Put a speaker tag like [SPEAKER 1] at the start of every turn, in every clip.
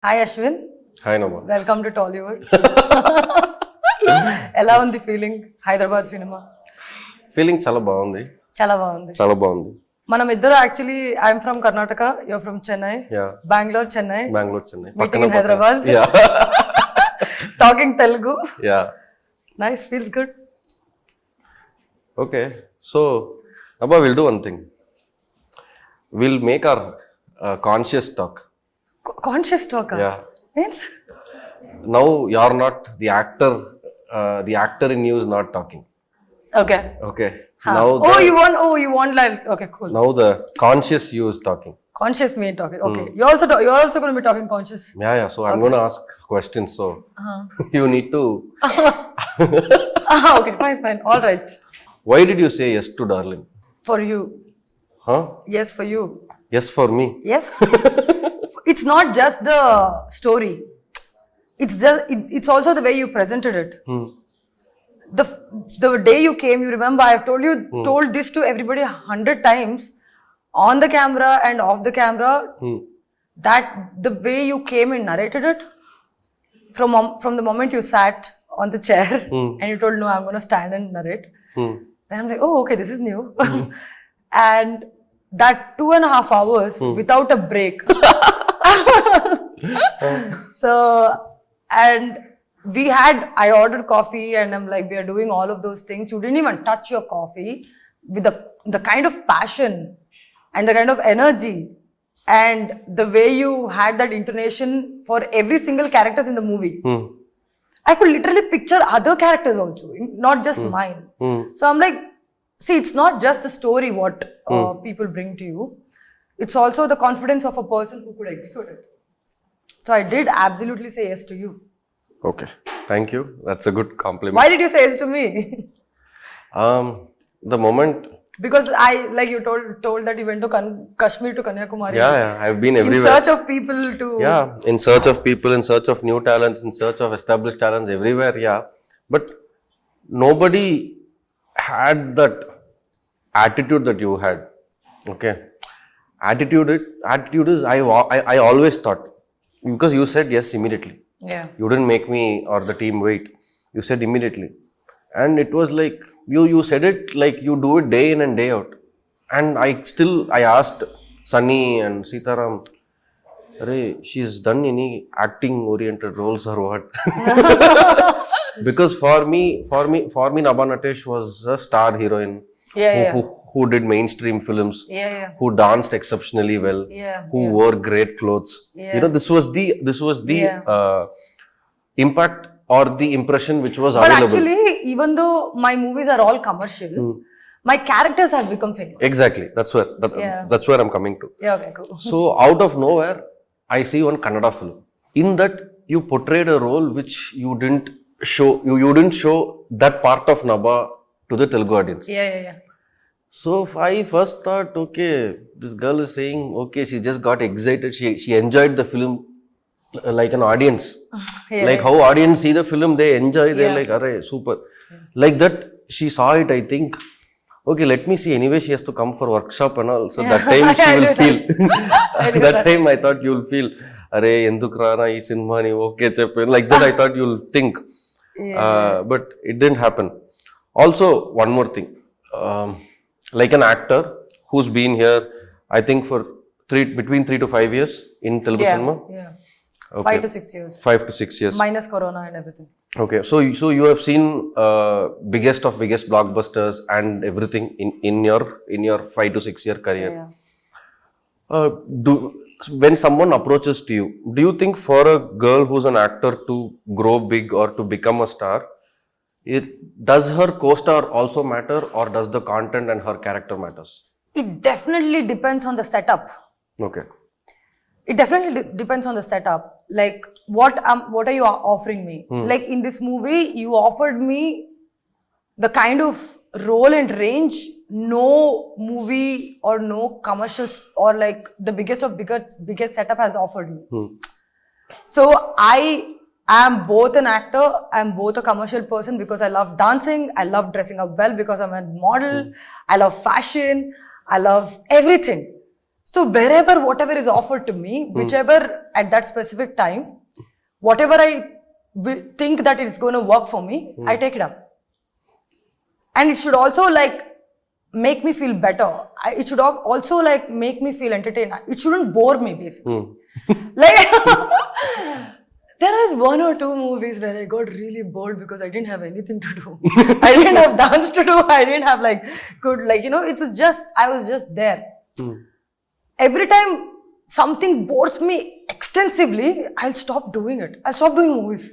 [SPEAKER 1] Hi Aswin,
[SPEAKER 2] Hi Nabha.
[SPEAKER 1] welcome to Tollywood. ఎలా ఉంది feeling Hyderabad cinema?
[SPEAKER 2] Feeling చాలా బాగుంది.
[SPEAKER 1] చాలా బాగుంది.
[SPEAKER 2] చాలా బాగుంది.
[SPEAKER 1] మనం ఇద్దరు actually I'm from Karnataka, you're from Chennai, Bengaluru Chennai, meeting in Hyderabad, talking Telugu. Nice, feels good.
[SPEAKER 2] Okay, so Nabha, we'll do one thing. We'll make our conscious talk.
[SPEAKER 1] Conscious talk?
[SPEAKER 2] Yeah.
[SPEAKER 1] Means?
[SPEAKER 2] Now you're not the actor. The actor in you is not talking.
[SPEAKER 1] Okay.
[SPEAKER 2] Okay.
[SPEAKER 1] Huh.
[SPEAKER 2] Now
[SPEAKER 1] you want like, okay, cool.
[SPEAKER 2] Now the conscious you is talking.
[SPEAKER 1] Conscious me talking. Okay. You're also going to be talking conscious.
[SPEAKER 2] Yeah. So I'm going to ask questions. So you need to.
[SPEAKER 1] Okay. Fine. All right.
[SPEAKER 2] Why did you say yes to Darling?
[SPEAKER 1] For you.
[SPEAKER 2] Huh?
[SPEAKER 1] Yes, for you.
[SPEAKER 2] Yes for me.
[SPEAKER 1] Yes. It's not just the story. It's also the way you presented it. The day you came, you remember, I've told this to everybody 100 times on the camera and off the camera, that the way you came and narrated it, from the moment you sat on the chair and you told, no, I'm going to stand and narrate. Then I'm like, oh, okay, this is new. And that 2.5 hours without a break. So, and I ordered coffee and I'm like, we are doing all of those things. You didn't even touch your coffee with the kind of passion and the kind of energy and the way you had that intonation for every single characters in the movie. I could literally picture other characters also, not just mine. So I'm like, see, it's not just the story what people bring to you. It's also the confidence of a person who could execute it. So I did absolutely say yes to you.
[SPEAKER 2] Okay. Thank you. That's a good compliment.
[SPEAKER 1] Why did you say yes to me?
[SPEAKER 2] The moment.
[SPEAKER 1] Because like you told that you went to Kashmir to Kanyakumari.
[SPEAKER 2] Yeah. I've been everywhere.
[SPEAKER 1] In search of people to.
[SPEAKER 2] Yeah. In search of people, in search of new talents, in search of established talents everywhere. Yeah. But nobody had that attitude that you had. Okay. Attitude is I always thought, because you said yes immediately.
[SPEAKER 1] Yeah.
[SPEAKER 2] You didn't make me or the team wait. You said immediately. And it was like, you said it like you do it day in and day out. And I asked Sunny and Sitaram, she's done any acting oriented roles or what? Because for me, Nabha Natesh was a star heroine. Who did mainstream films, who danced exceptionally well, who wore great clothes. You know, this was the impact or the impression which was available.
[SPEAKER 1] But actually, even though my movies are all commercial, my characters have become famous.
[SPEAKER 2] Exactly. That's where I'm coming to.
[SPEAKER 1] Yeah, okay, cool.
[SPEAKER 2] So out of nowhere, I see one Kannada film. In that, you portrayed a role which you didn't show. You didn't show that part of Nabha to the Telugu audience.
[SPEAKER 1] Yeah.
[SPEAKER 2] So I first thought, okay, this girl is saying, okay, she just got excited. She enjoyed the film like an audience. Like how audience see the film, they enjoy. They're like, array, super. Like that, she saw it, I think. Okay, let me see. Anyway, she has to come for workshop and all. So that time she will feel. That time I thought you'll feel, array, enduk rana ee cinema ni okay cheppu. Like that I thought you'll think. But it didn't happen. Also, one more thing. Like an actor who's been here, I think for between 3 to 5 years in Telugu cinema.
[SPEAKER 1] Yeah.
[SPEAKER 2] Okay.
[SPEAKER 1] 5 to 6 years.
[SPEAKER 2] 5 to 6 years.
[SPEAKER 1] Minus Corona and everything.
[SPEAKER 2] Okay, so you have seen biggest blockbusters and everything in your 5 to 6 year career.
[SPEAKER 1] Yeah.
[SPEAKER 2] When someone approaches to you, do you think for a girl who's an actor to grow big or to become a star, does her co-star also matter, or does the content and her character matters?
[SPEAKER 1] It definitely depends on the setup.
[SPEAKER 2] Okay.
[SPEAKER 1] It definitely depends on the setup. Like, what are you offering me? Like in this movie, you offered me the kind of role and range no movie or no commercials or like the biggest setup has offered me. So I am both an actor, I'm both a commercial person because I love dancing, I love dressing up well because I'm a model, I love fashion, I love everything. So wherever, whatever is offered to me, whichever at that specific time, whatever I think that is going to work for me, I take it up. And it should also like make me feel better. It should also like make me feel entertained. It shouldn't bore me basically. Like there is 1 or 2 movies where I got really bored because I didn't have anything to do. I didn't have dance to do. I didn't have like good, like, you know, it was just, I was just there. Every time something bores me extensively, I'll stop doing it. I'll stop doing movies.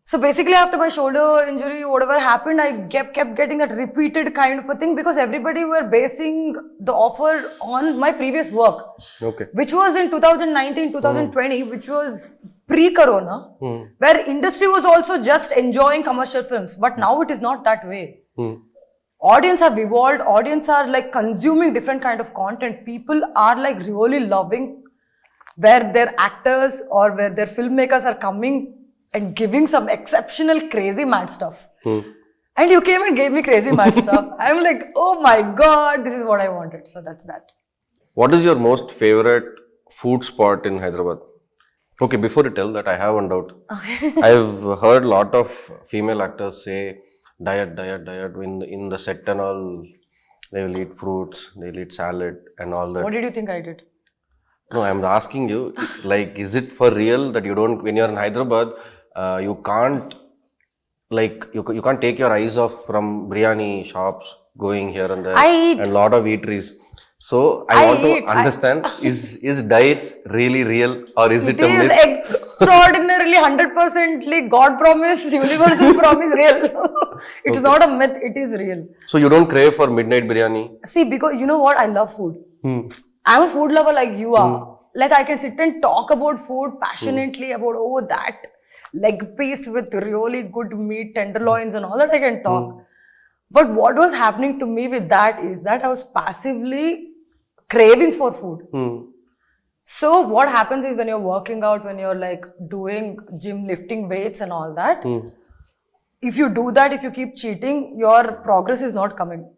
[SPEAKER 1] So basically after my shoulder injury, whatever happened, I kept getting that repeated kind of a thing because everybody were basing the offer on my previous work.
[SPEAKER 2] Okay.
[SPEAKER 1] Which was in 2019, 2020, which was pre-corona, where industry was also just enjoying commercial films. But now it is not that way. Audience have evolved. Audience are like consuming different kind of content. People are like really loving where their actors or where their filmmakers are coming and giving some exceptional crazy mad stuff. And you came and gave me crazy mad stuff. I'm like, oh my God, this is what I wanted. So that's that.
[SPEAKER 2] What is your most favorite food spot in Hyderabad? Okay, before you tell that, I have one doubt. Okay. I've heard a lot of female actors say, diet. In the set and all, they will eat fruits, they'll eat salad and all that.
[SPEAKER 1] What did you think I did?
[SPEAKER 2] No, I'm asking you, like, is it for real that you don't, when you're in Hyderabad, you can't, like, you can't take your eyes off from biryani shops going here and there.
[SPEAKER 1] I eat.
[SPEAKER 2] And a lot of eateries. So, I want to understand, is diets really real or is it a myth?
[SPEAKER 1] It is extraordinarily 100% God promise, universal promise real. It's not a myth, it is real.
[SPEAKER 2] So, you don't crave for midnight biryani?
[SPEAKER 1] See, because you know what? I love food. I'm a food lover like you are. Like I can sit and talk about food passionately about, oh, that leg piece with really good meat, tenderloins and all that I can talk. But what was happening to me with that is that I was passively craving for food. So what happens is when you're working out, when you're like doing gym, lifting weights and all that, if you do that, if you keep cheating, your progress is not coming.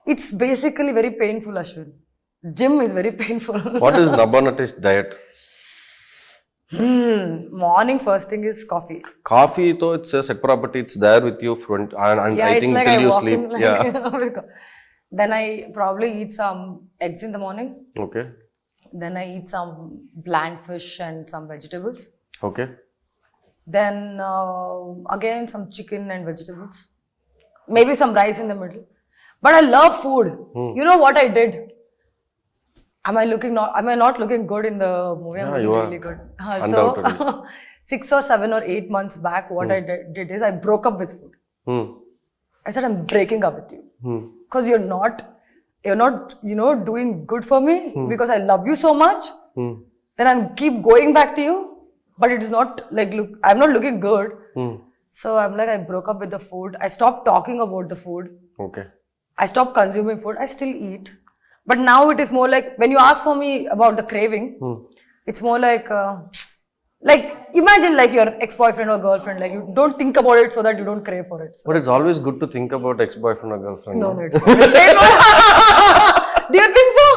[SPEAKER 1] It's basically very painful, Aswin. Gym is very painful.
[SPEAKER 2] What is Nabha Natesh diet?
[SPEAKER 1] Morning first thing is coffee.
[SPEAKER 2] Coffee, though, it's a set property. It's there with you front, and
[SPEAKER 1] Yeah,
[SPEAKER 2] I think
[SPEAKER 1] like
[SPEAKER 2] till
[SPEAKER 1] I
[SPEAKER 2] you
[SPEAKER 1] walk
[SPEAKER 2] sleep.
[SPEAKER 1] in, like,
[SPEAKER 2] Yeah.
[SPEAKER 1] Then I probably eat some eggs in the morning.
[SPEAKER 2] Okay.
[SPEAKER 1] Then I eat some bland fish and some vegetables.
[SPEAKER 2] Okay.
[SPEAKER 1] Then again some chicken and vegetables. Maybe some rice in the middle. But I love food. You know what I did? Am I not looking good in the movie?
[SPEAKER 2] Yeah,
[SPEAKER 1] I'm
[SPEAKER 2] you
[SPEAKER 1] really
[SPEAKER 2] are.
[SPEAKER 1] good.
[SPEAKER 2] Undoubtedly.
[SPEAKER 1] 6 or 7 or 8 months back, what I did is I broke up with food. I said, I'm breaking up with you. Because you're not, doing good for me because I love you so much. Then I'm keep going back to you, but it is not like, look, I'm not looking good. So I'm like, I broke up with the food. I stopped talking about the food.
[SPEAKER 2] Okay.
[SPEAKER 1] I stopped consuming food. I still eat. But now it is more like, when you ask for me about the craving, it's more like imagine like your ex-boyfriend or girlfriend, like you don't think about it so that you don't crave for it. So
[SPEAKER 2] But it's always good to think about ex-boyfriend or girlfriend.
[SPEAKER 1] no, it's not. Do you think so?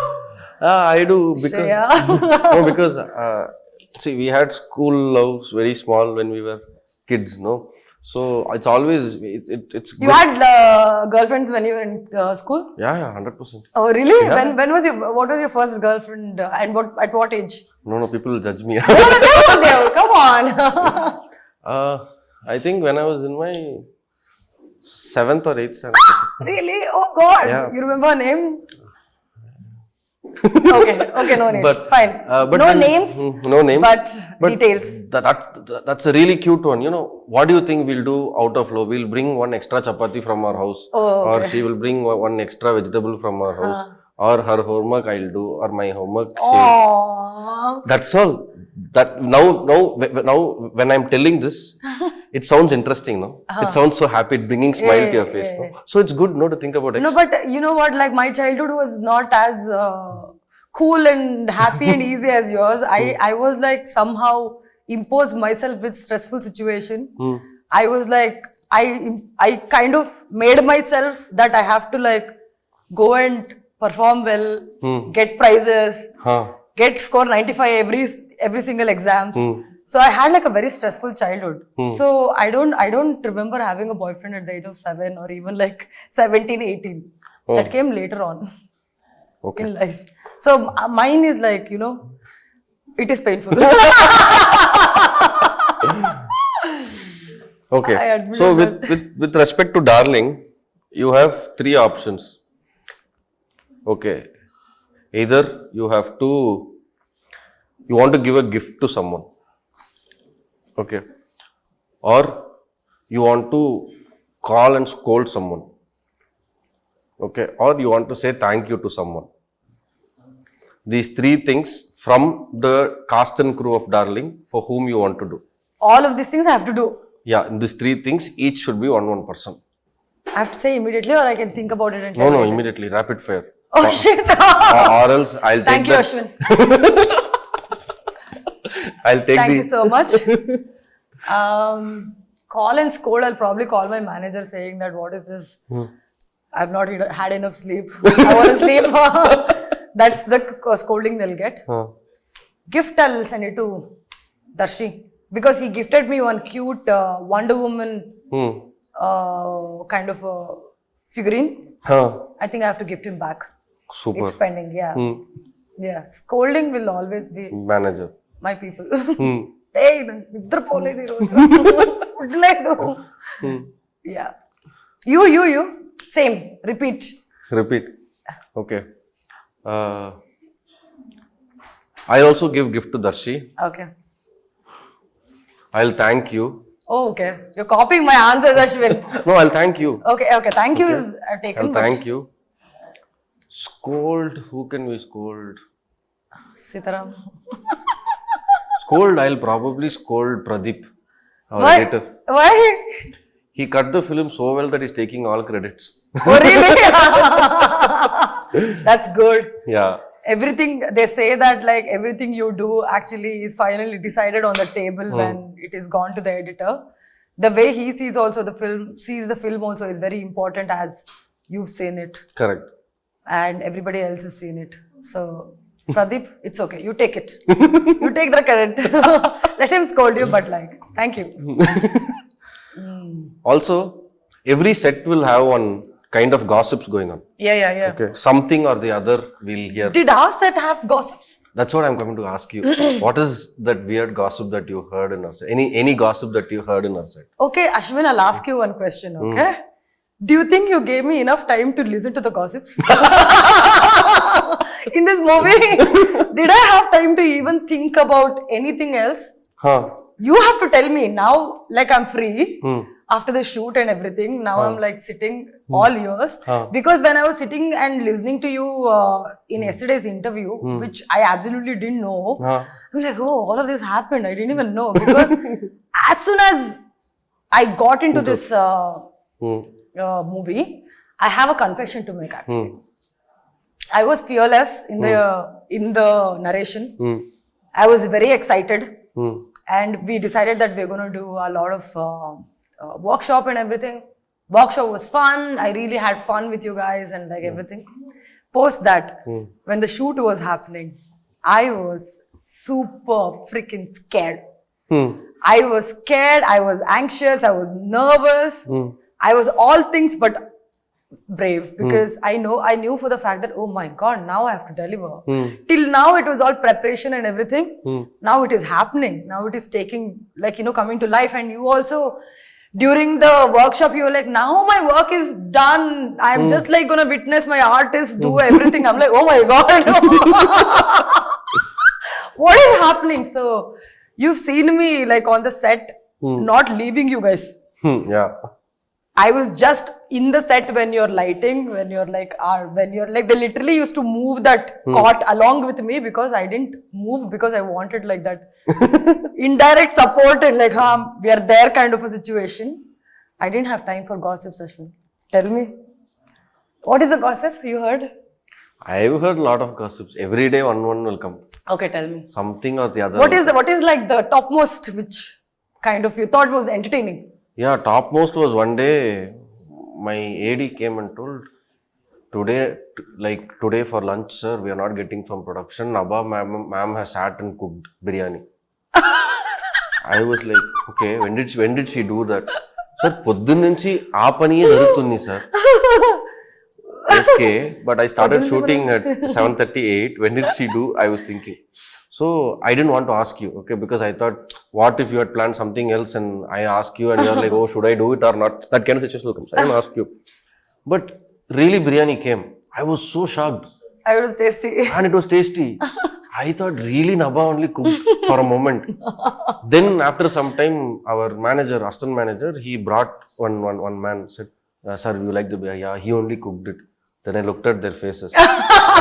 [SPEAKER 2] I do because see, we had school loves very small when we were kids, no? So it's always it's good.
[SPEAKER 1] You had girlfriends when you were in school?
[SPEAKER 2] Yeah, 100%.
[SPEAKER 1] Oh, really?
[SPEAKER 2] Yeah.
[SPEAKER 1] When was what was your first girlfriend and at what age?
[SPEAKER 2] No, people will judge me.
[SPEAKER 1] Come on.
[SPEAKER 2] I think when I was in my 7th or 8th standard.
[SPEAKER 1] Really? Oh God.
[SPEAKER 2] Yeah.
[SPEAKER 1] You remember her name? Okay, no names.
[SPEAKER 2] But,
[SPEAKER 1] fine.
[SPEAKER 2] No names,
[SPEAKER 1] but details.
[SPEAKER 2] That's a really cute one. You know, what do you think we'll do out of love? We'll bring one extra chapati from our house, or she will bring one extra vegetable from our house, or her homework I'll do, or my homework. That's all. That now when I'm telling this, it sounds interesting, no? It sounds so happy, bringing smile to your face, no? So it's good, no, to think about it.
[SPEAKER 1] No, but you know what? Like my childhood was not as cool and happy and easy as yours. I was like somehow imposed myself with stressful situation. I was like I kind of made myself that I have to like go and perform well, get prizes, get score 95 every single exams. So I had like a very stressful childhood. So I don't remember having a boyfriend at the age of 7 or even like 17, 18. That came later on in life. So mine is like, you know, it is painful.
[SPEAKER 2] Okay. So with respect to Darling, you have 3 options. Okay. Either you want to give a gift to someone. Okay. Or you want to call and scold someone. Okay. Or you want to say thank you to someone. These 3 things from the cast and crew of Darling for whom you want to do.
[SPEAKER 1] All of these things I have to do.
[SPEAKER 2] Yeah, these 3 things, each should be one person.
[SPEAKER 1] I have to say immediately or I can think about it and tell
[SPEAKER 2] No,
[SPEAKER 1] you?
[SPEAKER 2] immediately, rapid fire.
[SPEAKER 1] Oh shit!
[SPEAKER 2] Or else I'll take
[SPEAKER 1] Thank you, Aswin. Thank you so much. Call and scold, I'll probably call my manager saying that what is this? I've not had enough sleep. I want to sleep. That's the scolding they'll get. Gift, I'll send it to Darshi. Because he gifted me one cute Wonder Woman kind of a figurine. I think I have to gift him back.
[SPEAKER 2] Super.
[SPEAKER 1] It's pending, yeah. Yeah. Scolding will always be
[SPEAKER 2] manager.
[SPEAKER 1] My people. Hey, nidra poledu ee roju. Food ledu. Yeah. You. Same. Repeat.
[SPEAKER 2] Okay. I also give gift to Darshi.
[SPEAKER 1] Okay.
[SPEAKER 2] I'll thank you.
[SPEAKER 1] Oh, okay. You're copying my answers, Aswin.
[SPEAKER 2] No, I'll thank you.
[SPEAKER 1] Okay. Thank you is taken.
[SPEAKER 2] I'll thank you. Scold. Who can we scold?
[SPEAKER 1] Sitaram.
[SPEAKER 2] Scold. I'll probably scold Pradeep, our editor.
[SPEAKER 1] Why?
[SPEAKER 2] He cut the film so well that he's taking all credits.
[SPEAKER 1] Oh, really? That's good.
[SPEAKER 2] Yeah.
[SPEAKER 1] Everything, they say that like everything you do actually is finally decided on the table when it is gone to the editor. The way he sees the film also is very important as you've seen it.
[SPEAKER 2] Correct.
[SPEAKER 1] And everybody else has seen it. So, Pradeep, it's okay. You take it. You take the credit. Let him scold you, but like, thank you.
[SPEAKER 2] Also, every set will have one kind of gossips going on.
[SPEAKER 1] Yeah.
[SPEAKER 2] Okay. Something or the other we'll hear.
[SPEAKER 1] Did our set have gossips?
[SPEAKER 2] That's what I'm coming to ask you. What is that weird gossip that you heard in our set? Any gossip that you heard in our set?
[SPEAKER 1] Okay, Aswin, I'll ask you one question, okay? Do you think you gave me enough time to listen to the gossips? In this movie, did I have time to even think about anything else? You have to tell me now, like I'm free after the shoot and everything. Now I'm like sitting all ears. Because when I was sitting and listening to you in yesterday's interview, which I absolutely didn't know, I'm like, oh, all of this happened. I didn't even know. Because as soon as I got into this movie, I have a confession to make actually. I was fearless in the narration. I was very excited. And we decided that we're going to do a lot of workshop and everything. Workshop was fun. I really had fun with you guys and like everything. Post that, when the shoot was happening, I was super freaking scared. I was scared. I was anxious. I was nervous. I was all things but brave because I knew for the fact that, oh my God, now I have to deliver. Till now it was all preparation and everything. Now it is happening. Now it is taking, like, coming to life. And you also, during the workshop, you were like, now my work is done. I'm just like gonna witness my artist do everything. I'm like, oh my God. What is happening? So you've seen me like on the set, not leaving you guys.
[SPEAKER 2] Yeah.
[SPEAKER 1] I was just in the set when you're lighting, when you're like, they literally used to move that cot along with me because I didn't move because I wanted like that indirect support and like, we are there kind of a situation. I didn't have time for gossips, Aswin. Tell me. What is the gossip you heard?
[SPEAKER 2] I've heard a lot of gossips. Every day one will come.
[SPEAKER 1] Okay, tell me.
[SPEAKER 2] Something or the other.
[SPEAKER 1] What is like the topmost which kind of you thought was entertaining?
[SPEAKER 2] Yeah, topmost was one day my AD came and told, today for lunch, sir, we are not getting from production. Nabha ma'am has sat and cooked biryani. I was like, okay, when did she do that? Sir, పొద్దున్న నుంచి ఆ పనియే జరుగుతుంది sir. Okay, but I started shooting at 7:38. When did she do? I was thinking. So I didn't want to ask you, okay, because I thought, what if you had planned something else and I ask you and you're like, oh, should I do it or not? That kind of situation will come. So I didn't ask you. But really, biryani came. I was so shocked.
[SPEAKER 1] It was tasty.
[SPEAKER 2] And it was tasty. I thought really Nabha only cooked for a moment. Then after some time, our manager, assistant manager, he brought one man, said, sir, you like the biryani? Yeah, he only cooked it. Then I looked at their faces.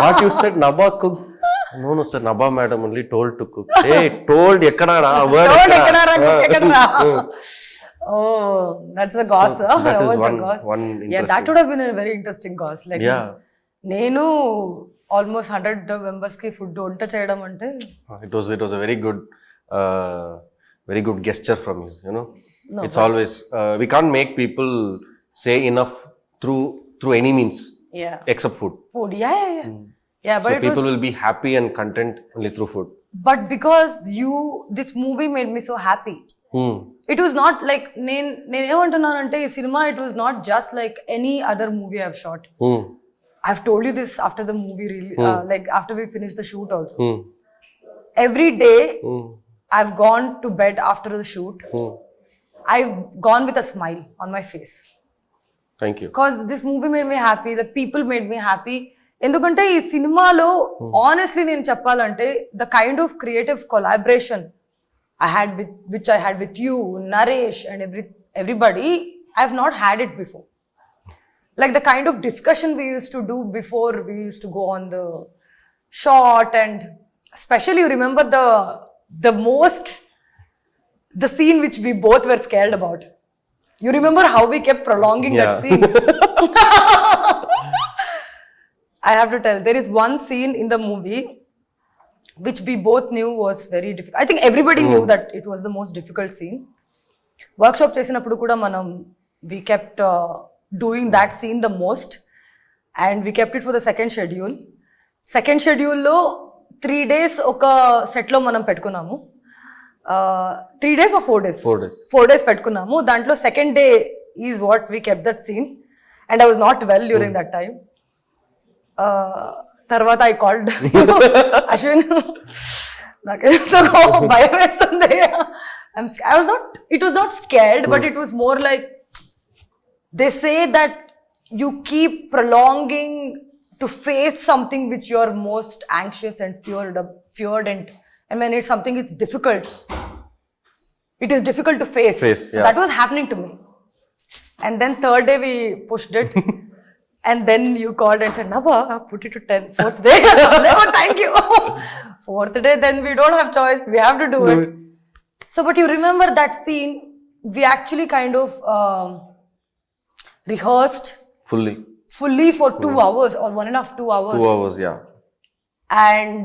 [SPEAKER 2] What you said, Nabha cooked? No, sir, Nabha madam only told to cook. Hey, told, ekkada, word ekkada.
[SPEAKER 1] Oh, that's the goss.
[SPEAKER 2] So, that is
[SPEAKER 1] the goss.
[SPEAKER 2] one
[SPEAKER 1] Yeah, that would have been a very interesting goss. Like,
[SPEAKER 2] yeah.
[SPEAKER 1] నేను almost 100 members కి food వంట చేయడం అంటే
[SPEAKER 2] it was a very good gesture from you, you know. No, it's always we can't make people say enough through any means, except food. Yeah, but so people will be happy and content only through food.
[SPEAKER 1] But because this movie made me so happy. It was not like నేనేమంటున్నానంటే ఈ cinema, it was not just like any other movie I've shot. I've told you this after the movie, really, like after we finished the shoot also. Every day I've gone to bed after the shoot. I've gone with a smile on my face.
[SPEAKER 2] Thank you.
[SPEAKER 1] Because this movie made me happy, the people made me happy. ఎందుకంటే ఈ సినిమాలో honestly నేను చెప్పాలంటే the kind of creative collaboration which I had with you, Natesh and everybody, I've not had it before. Like the kind of discussion we used to do before we used to go on the shot, and especially you remember the scene which we both were scared about. You remember how we kept prolonging that scene? I have to tell, there is one scene in the movie which we both knew was very difficult. I think everybody knew that it was the most difficult scene. Workshop చేసినప్పుడు కూడా we kept doing that scene the most, and we kept it for the second schedule లో 3 days ఒక set లో మనం పెట్టుకున్నాము. 3 days or 4 days? 4 days పెట్టుకున్నాము. దాంట్లో second day is what we kept that scene, and I was not well during that time. తర్వాత I called Aswin. నాకేదో భయం వేస్తుంది. It was not scared, but it was more like, they say that you keep prolonging to face something which you're most anxious and feared, and when it's something it's difficult, it is difficult to face. So that was happening to me. And then third day we pushed it. And then you called and said, Nabha, put it to 10. Fourth day, oh, thank you. Fourth day, then we don't have choice. We have to do it. So, but you remember that scene, we actually kind of rehearsed fully for 2 hours or 1.5, 2 hours.
[SPEAKER 2] 2 hours, yeah.
[SPEAKER 1] And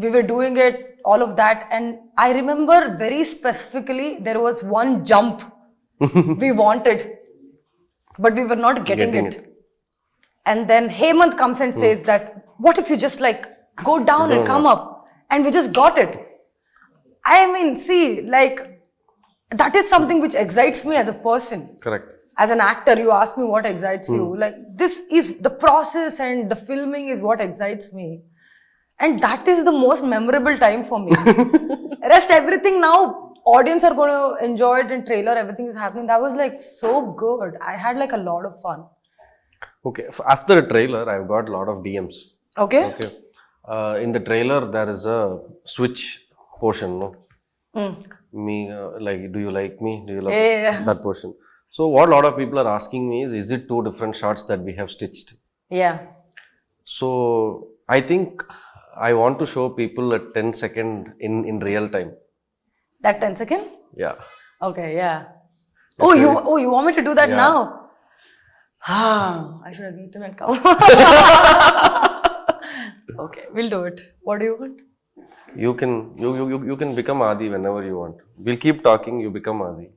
[SPEAKER 1] we were doing it, all of that. And I remember very specifically, there was one jump we wanted, but we were not getting it. And then Hemant comes and says that, what if you just like go down and come up? And we just got it. I mean, see, like, that is something which excites me as a person.
[SPEAKER 2] Correct.
[SPEAKER 1] As an actor, you ask me what excites you. Like, this is the process and the filming is what excites me. And that is the most memorable time for me. Rest everything now, audience are going to enjoy it, and trailer, everything is happening. That was like so good. I had like a lot of fun.
[SPEAKER 2] Okay. After the trailer, I've got a lot of DMs.
[SPEAKER 1] Okay.
[SPEAKER 2] In the trailer, there is a switch portion, no? Like, do you like me? Do you love me? That portion. So what a lot of people are asking me is it 2 different shots that we have stitched?
[SPEAKER 1] Yeah.
[SPEAKER 2] So I think I want to show people a 10-second in real time.
[SPEAKER 1] That 10 second?
[SPEAKER 2] Yeah.
[SPEAKER 1] Okay, yeah. You want me to do that now? I should have eaten and come. Okay, we'll do it. What do you want?
[SPEAKER 2] You can become Adi whenever you want. We'll keep talking, you become Adi.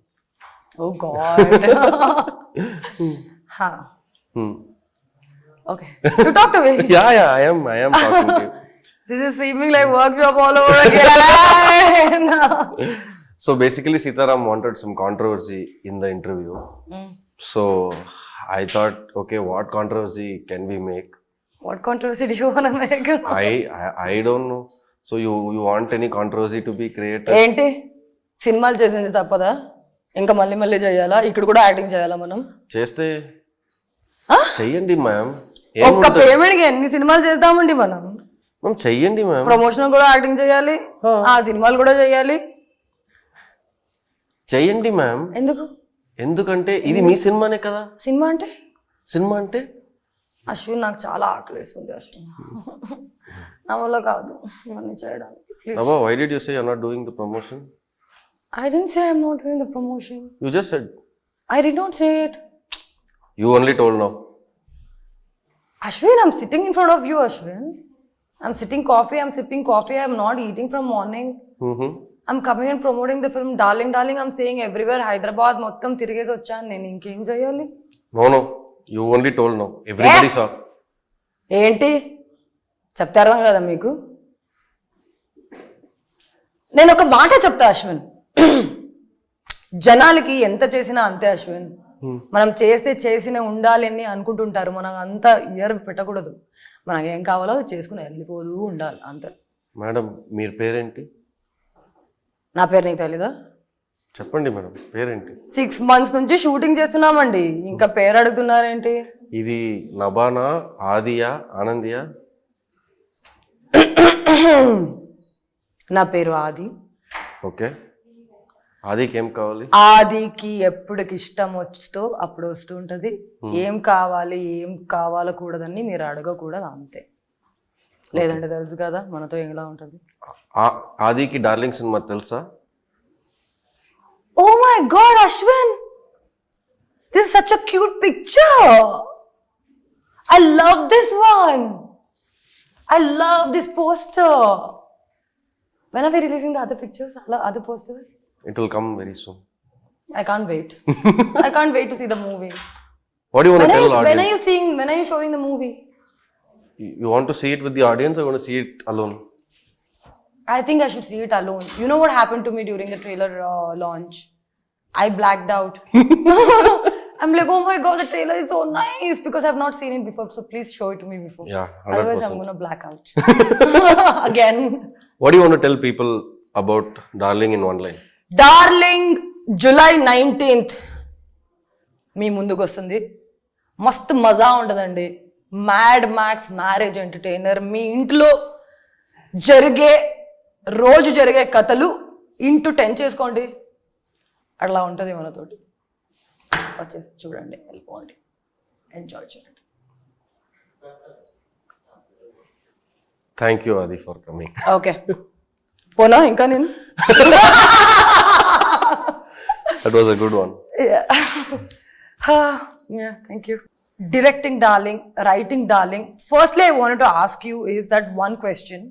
[SPEAKER 1] Oh God. Okay. You talk to me.
[SPEAKER 2] Yeah, I am talking to you.
[SPEAKER 1] This is seeming like workshop all over again.
[SPEAKER 2] So basically, Sitaram wanted some controversy in the interview. So I thought, okay, what controversy can we make?
[SPEAKER 1] What controversy do you want to make?
[SPEAKER 2] I don't know. So you want any controversy to be created?
[SPEAKER 1] ఏంటి సినిమాలు చేసింది తప్పదా ఇంకా మళ్ళీ మళ్ళీ చేయాలా ఇక్కడ కూడా యాక్టింగ్ చేయాలా మనం
[SPEAKER 2] చేస్తే చెయ్యండి మ్యామ్
[SPEAKER 1] ఒక్క పేమెంట్ కి ఎన్ని సినిమాలు చేద్దామండి మనం
[SPEAKER 2] చెయ్యండి మ్యామ్
[SPEAKER 1] ప్రమోషన్ కూడా యాక్టింగ్ చేయాలి ఆ సినిమాలు కూడా చేయాలి
[SPEAKER 2] చెయ్యండి మ్యామ్ ఎందుకంటే ఇది మీ సినిమానే కదా సినిమా అంటే
[SPEAKER 1] అశ్విన్ నాకు చాలా ఆకలిస్తుంది అశ్విన్ నా వల్ల కాదు ఇవన్నీ చేయడానికి
[SPEAKER 2] Nabha, why did you say you're not doing the promotion?
[SPEAKER 1] I didn't say I'm not doing the promotion.
[SPEAKER 2] You just said.
[SPEAKER 1] I did not say it.
[SPEAKER 2] You only told now.
[SPEAKER 1] Aswin, I'm sitting in front of you, Aswin. I'm sipping coffee. I'm not eating from morning. I'm coming and promoting the film. Darling, I'm saying everywhere. Hyderabad, mottam tirigesi vachanu. Nenu inkem cheyali?
[SPEAKER 2] No. You only told now. Everybody saw.
[SPEAKER 1] ఏంటి చెప్తే అర్థం కదా మీకు నేను ఒక మాట చెప్తా అశ్విన్ జనాలకి ఎంత చేసినా అంతే అశ్విన్ మనం చేసిన ఉండాలి అని అనుకుంటుంటారు మనం అంత ఇయర్ పెట్టకూడదు మనకి ఏం కావాలో చేసుకుని వెళ్ళిపోదు ఉండాలి అంతే
[SPEAKER 2] మేడం మీరు పేరేంటి
[SPEAKER 1] నా పేరు నీకు తెలీదా
[SPEAKER 2] చెప్పండి మేడం పేరేంటి
[SPEAKER 1] 6 months నుంచి షూటింగ్ చేస్తున్నామండి ఇంకా పేరు అడుగుతున్నారేంటి
[SPEAKER 2] ఇది నభానా ఆదియా ఆనందియా
[SPEAKER 1] నా పేరు ఆది
[SPEAKER 2] ఓకే ఆదికి ఏం కావాలి
[SPEAKER 1] ఆదికి ఎప్పటికి ఇష్టం వస్తుందో అప్పుడు వస్తూ ఉంటది ఏం కావాలో కూడదని మీరు అడగకూడదు అంతే లేదంటే తెలుసు కదా మనతో ఎలా ఉంటది
[SPEAKER 2] ఆదికి డార్లింగ్ సినిమా తెలుసా
[SPEAKER 1] Oh my God, Aswin! This is such a cute picture. I love this one. I love this poster. When are we releasing the other pictures, other posters?
[SPEAKER 2] It will come very soon.
[SPEAKER 1] I can't wait. I can't wait to see the movie.
[SPEAKER 2] What do you want to tell the audience?
[SPEAKER 1] When are you showing the movie?
[SPEAKER 2] You want to see it with the audience or you want to see it alone?
[SPEAKER 1] I think I should see it alone. You know what happened to me during the trailer launch? I blacked out. I'm like, oh my God, the trailer is so nice because I've not seen it before. So please show it to me before.
[SPEAKER 2] Yeah, 100%.
[SPEAKER 1] Otherwise, I'm going to black out. Again.
[SPEAKER 2] What do you want to tell people about Darling in one line?
[SPEAKER 1] Darling, July 19th. మీ ముందుకు వస్తుంది మస్తు మజా ఉంటుందండి mad max marriage entertainer మీ ఇంట్లో రోజు జరిగే కథలు into 10 చేసుకోండి అట్లా ఉంటుంది మనతోటి వచ్చేసి చూడండి వెళ్ళిపోండి ఎంజాయ్ చేయండి
[SPEAKER 2] థ్యాంక్ యూ ఆది ఫర్ కమింగ్
[SPEAKER 1] ఓకే పోనా ఇంకా నేను
[SPEAKER 2] that was a good one
[SPEAKER 1] yeah thank you directing darling writing darling firstly I wanted to ask you is that one question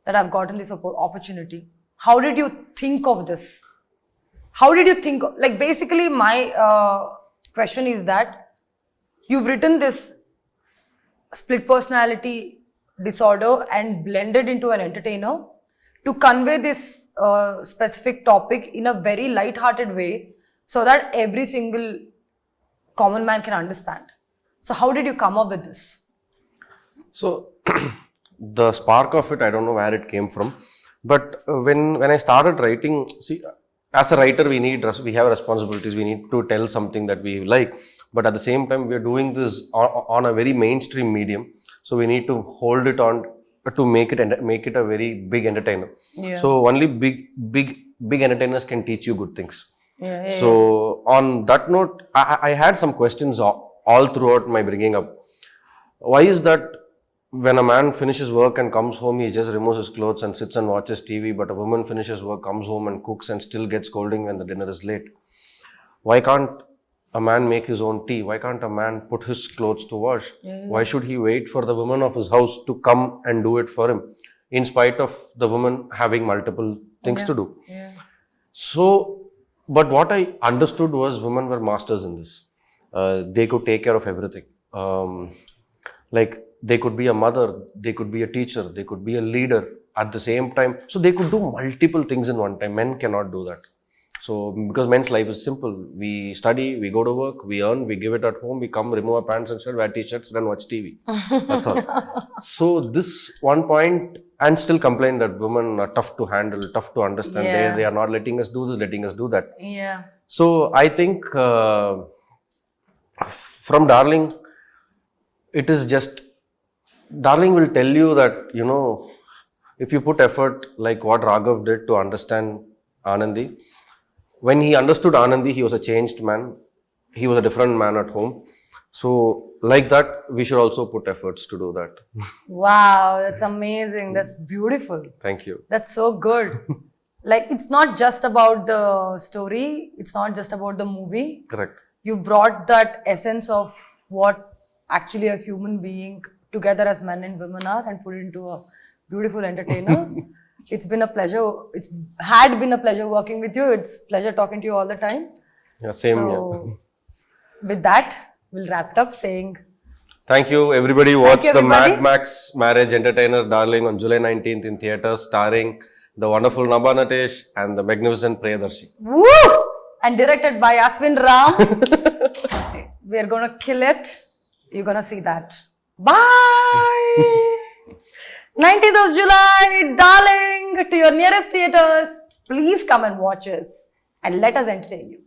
[SPEAKER 1] that I've gotten this opportunity how did you think of this how did you think like basically my question is that you've written this split personality disorder and blended into an entertainer to convey this specific topic in a very light-hearted way so that every single common man can understand. So how did you come up with this?
[SPEAKER 2] So the spark of it, I don't know where it came from, but when I started writing, see, as a writer we have responsibilities, we need to tell something that we like, but at the same time we are doing this on a very mainstream medium, so we need to hold it on to make it a very big entertainer.
[SPEAKER 1] Yeah.
[SPEAKER 2] So only big entertainers can teach you good things.
[SPEAKER 1] Yeah,
[SPEAKER 2] So on that note, I had some questions all throughout my bringing up. Why is that when a man finishes work and comes home, he just removes his clothes and sits and watches TV, but a woman finishes work, comes home and cooks and still gets scolding when the dinner is late? Why can't a man make his own tea? Why can't a man put his clothes to wash? Why should he wait for the woman of his house to come and do it for him, in spite of the woman having multiple things to do? So, but what I understood was women were masters in this. They could take care of everything. Like they could be a mother, they could be a teacher, they could be a leader at the same time. So they could do multiple things in one time. Men cannot do that. So because men's life is simple, we study, we go to work, we earn, we give it at home, we come, remove our pants and shirt, wear t-shirts, then watch TV. That's all. So this one point, and still complain that women are tough to handle, tough to understand.
[SPEAKER 1] Yeah.
[SPEAKER 2] They are not letting us do this, letting us do that.
[SPEAKER 1] Yeah.
[SPEAKER 2] So I think from Darling, it is just, Darling will tell you that, you know, if you put effort like what Raghav did to understand Anandi, when he understood Anandi, he was a changed man. He was a different man at home. So like that, we should also put efforts to do that.
[SPEAKER 1] Wow, that's amazing. That's beautiful.
[SPEAKER 2] Thank you.
[SPEAKER 1] That's so good. Like, it's not just about the story. It's not just about the movie.
[SPEAKER 2] Correct.
[SPEAKER 1] You've brought that essence of what actually a human being together as men and women are and put into a beautiful entertainer. It's been a pleasure. It's had been a pleasure working with you. It's pleasure talking to you all the time.
[SPEAKER 2] Yeah, same here.
[SPEAKER 1] So, with that, we'll wrap it up saying,
[SPEAKER 2] Thank you, everybody. Watch
[SPEAKER 1] you,
[SPEAKER 2] the Mad
[SPEAKER 1] everybody.
[SPEAKER 2] Max Marriage Entertainer Darling on July 19th in theatres, starring the wonderful Nabha, Natesh and the magnificent Priyadarshi.
[SPEAKER 1] woo! And directed by Aswin, Raam. We're gonna kill it. You're gonna see that. Bye! 19th of July, darling, to your nearest theatres. Please come and watch us and let us entertain you.